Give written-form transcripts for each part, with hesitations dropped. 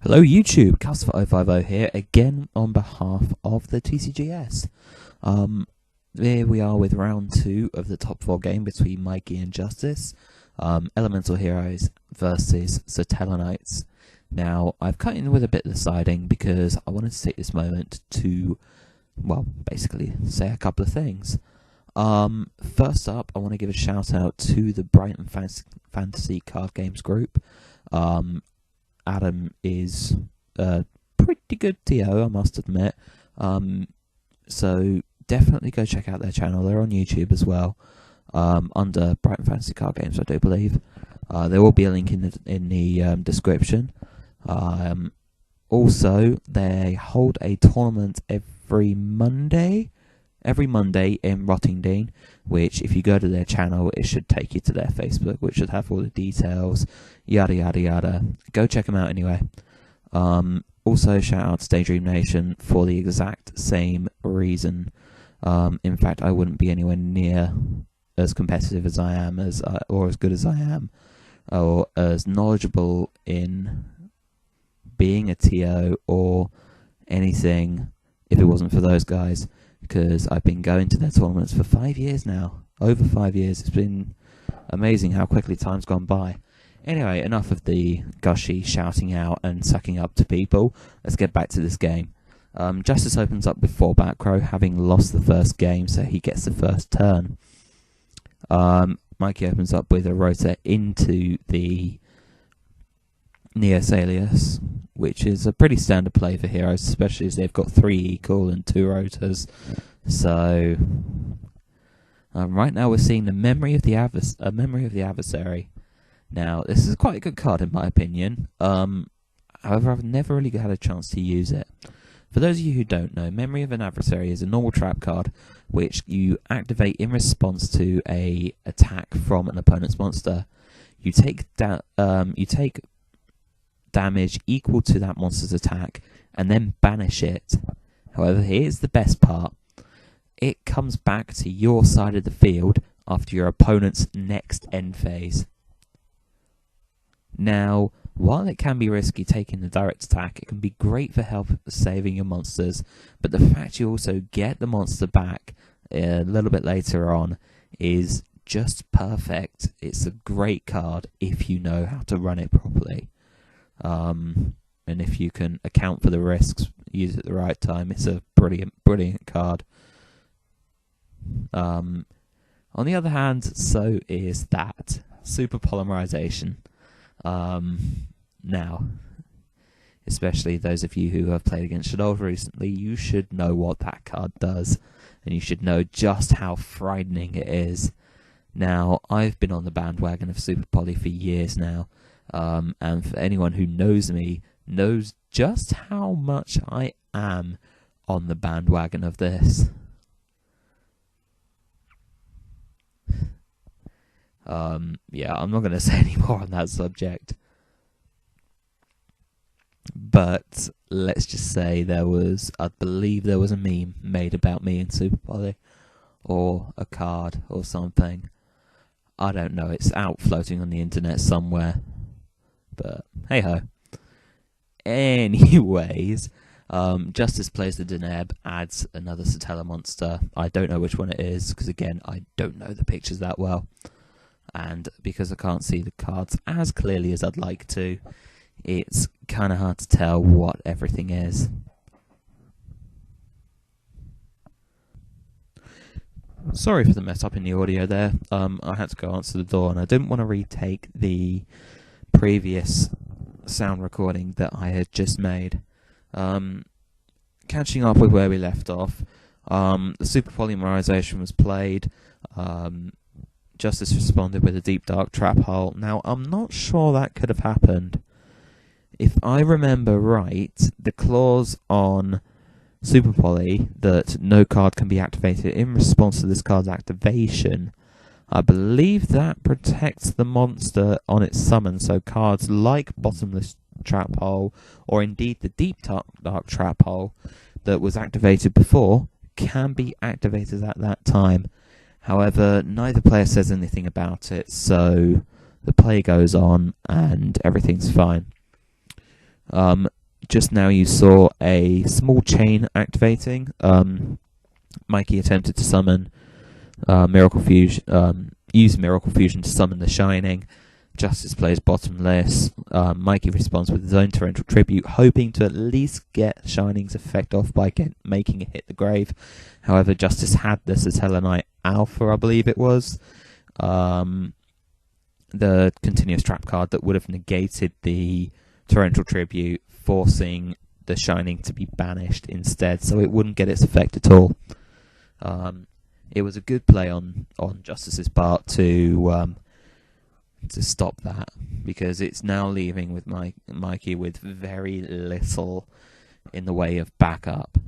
Hello YouTube, Cast5050 here again on behalf of the TCGS. Here we are with round 2 of the top 4 game between Mikey and Justice. Elemental Heroes versus Satellanites. Now, I've cut in with a bit of the siding because I wanted to take this moment to, well, basically say a couple of things. First up, I want to give a shout out to the Brighton Fantasy Card Games group. Adam is a pretty good TO, I must admit. So definitely go check out their channel. They're on YouTube as well, under Brighton Fantasy Card Games, I do believe. There will be a link in the description. Also, they hold a tournament every Monday in Rottingdean, which if you go to their channel, it should take you to their Facebook, which should have all the details, yada yada yada. Go check them out anyway. Also, shout out to Daydream Nation for the exact same reason. In fact, I wouldn't be anywhere near as competitive as I am, or as good as I am, or as knowledgeable in being a TO or anything if it wasn't for those guys. Because I've been going to their tournaments for 5 years now. Over 5 years. It's been amazing how quickly time's gone by. Anyway, enough of the gushy shouting out and sucking up to people. Let's get back to this game. Justice opens up with 4 back row, having lost the first game, so he gets the first turn. Mikey opens up with a rotor into the Neosalius, which is a pretty standard play for heroes, especially as they've got 3 equal and 2 rotors. So right now we're seeing the memory of the adversary. Now this is quite a good card in my opinion. However, I've never really had a chance to use it. For those of you who don't know, Memory of an Adversary is a normal trap card which you activate in response to a attack from an opponent's monster. You take damage equal to that monster's attack and then banish it. However, here's the best part. It comes back to your side of the field after your opponent's next end phase. Now, while it can be risky taking the direct attack, it can be great for help saving your monsters, but the fact you also get the monster back a little bit later on is just perfect. It's a great card if you know how to run it properly. And if you can account for the risks, use it at the right time, it's a brilliant card. On the other hand, so is that super polymerization. Now, especially those of you who have played against Shadowless recently, you should know what that card does, and you should know just how frightening it is. Now, I've been on the bandwagon of Super Poly for years now. And for anyone who knows me, knows just how much I am on the bandwagon of this. Yeah, I'm not going to say any more on that subject. But let's just say I believe there was a meme made about me in Super Poly, or a card or something. I don't know, it's out floating on the internet somewhere. But hey ho. Anyways, Justice plays the Deneb, adds another Satella monster. I don't know which one it is, because again, I don't know the pictures that well. And because I can't see the cards as clearly as I'd like to, it's kind of hard to tell what everything is. Sorry for the mess up in the audio there. I had to go answer the door, and I didn't want to retake the previous sound recording that I had just made. Catching up with where we left off, the super polymerization was played. Justice responded with a deep dark trap hole. Now, I'm not sure that could have happened. If I remember right, the clause on Super Poly that no card can be activated in response to this card's activation, I believe that protects the monster on its summon, so cards like Bottomless Trap Hole, or indeed the Deep Dark Trap Hole that was activated before, can be activated at that time. However, neither player says anything about it, so the play goes on and everything's fine. just now you saw a small chain activating. Mikey attempted to summon Miracle Fusion, use Miracle Fusion to summon the Shining. Justice plays bottomless. Mikey responds with his own Torrential Tribute, hoping to at least get Shining's effect off by making it hit the grave. However, Justice had the Satellanite Alpha, I believe it was, the continuous trap card that would have negated the Torrential Tribute, forcing the Shining to be banished instead, so it wouldn't get its effect at all. It was a good play on Justice's part to stop that, because it's now leaving with Mikey with very little in the way of backup.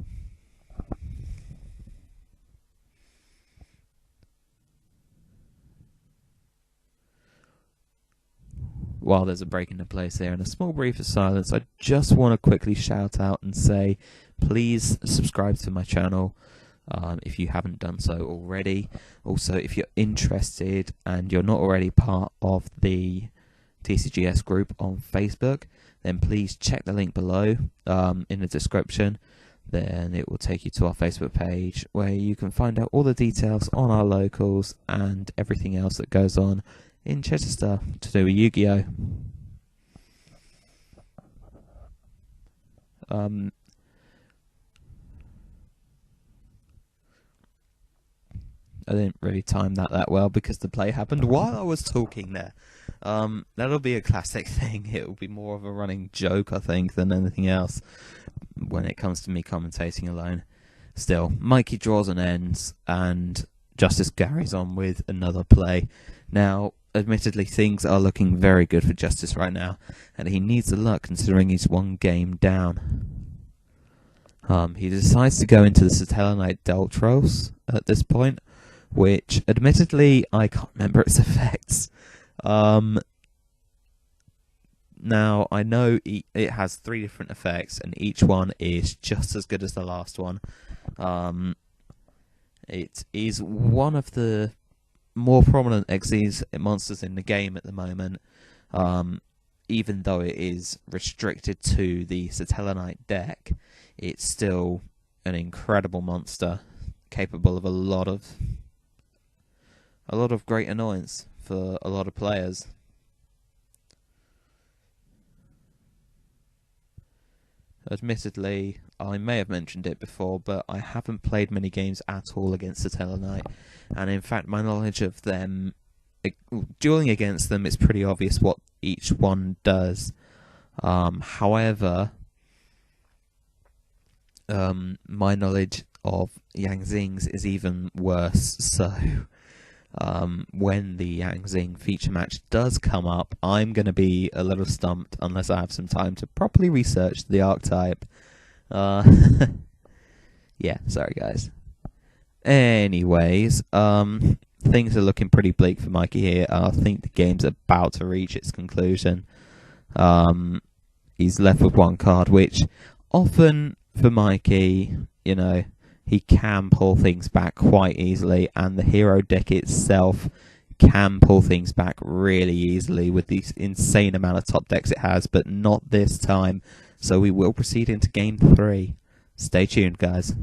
While there's a break into place there and a small brief of silence, I just want to quickly shout out and say, please subscribe to my channel if you haven't done so already. Also, if you're interested and you're not already part of the TCGS group on Facebook, then please check the link below in the description. Then it will take you to our Facebook page where you can find out all the details on our locals and everything else that goes on in Chichester to do with Yu-Gi-Oh! I didn't really time that well because the play happened while I was talking there. That'll be a classic thing. It will be more of a running joke, I think, than anything else when it comes to me commentating alone. Still, Mikey draws and ends, and Justice carries on with another play. Now, admittedly, things are looking very good for Justice right now, and he needs the luck considering he's one game down. He decides to go into the Satellanite Deltros at this point, which, admittedly, I can't remember its effects. Now, I know it has 3 different effects, and each one is just as good as the last one. It is one of the more prominent Xyz monsters in the game at the moment, even though it is restricted to the Satellanite deck. It's still an incredible monster, capable of a lot of great annoyance for a lot of players. Admittedly, I may have mentioned it before, but I haven't played many games at all against Satellanite, and in fact my knowledge of them, dueling against them, it's pretty obvious what each one does. However, my knowledge of Yang Zing's is even worse, so when the Yang Zing feature match does come up, I'm going to be a little stumped unless I have some time to properly research the archetype. Yeah, sorry guys. Anyways, things are looking pretty bleak for Mikey here. I think the game's about to reach its conclusion. He's left with 1 card, which often for Mikey, you know, he can pull things back quite easily, and the hero deck itself can pull things back really easily with the insane amount of top decks it has, but not this time. So we will proceed into game 3. Stay tuned, guys.